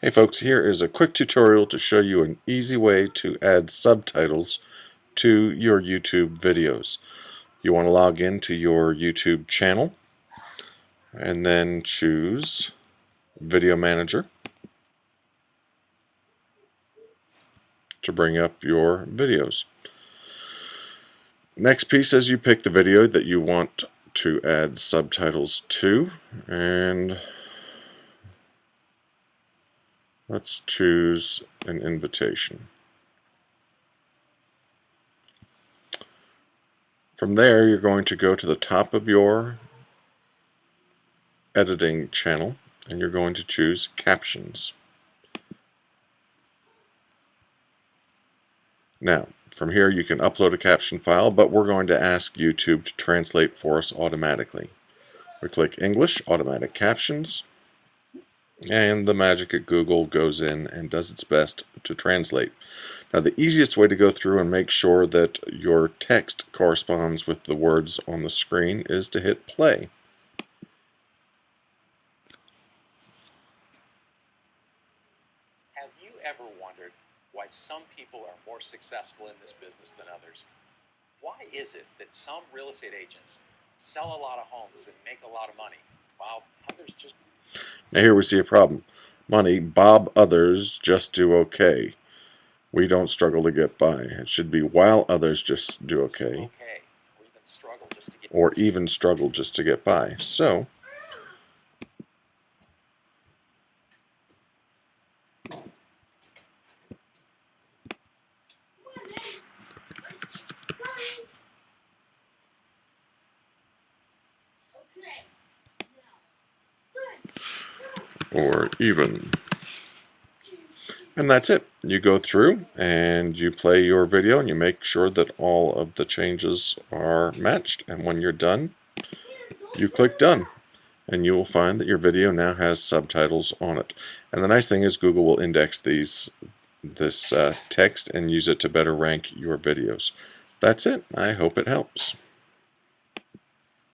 Hey folks, here is a quick tutorial to show you an easy way to add subtitles to your YouTube videos. You want to log into your YouTube channel and then choose Video Manager to bring up your videos. Next piece is you pick the video that you want to add subtitles to, and let's choose an invitation. From there, you're going to go to the top of your editing channel and you're going to choose Captions. Now, from here you can upload a caption file, but we're going to ask YouTube to translate for us automatically. We click English, Automatic Captions, and the magic at Google goes in and does its best to translate. Now, the easiest way to go through and make sure that your text corresponds with the words on the screen is to hit play. Have you ever wondered why some people are more successful in this business than others? Why is it that some real estate agents sell a lot of homes and make a lot of money, while others just... Now here we see a problem. Money, Bob, others just do okay. We don't struggle to get by. It should be while others just do okay. Or even struggle just to get or even struggle just to get by. So or even. And that's it. You go through and you play your video and you make sure that all of the changes are matched, and when you're done, you click done and you will find that your video now has subtitles on it. And the nice thing is Google will index this text and use it to better rank your videos. That's it. I hope it helps.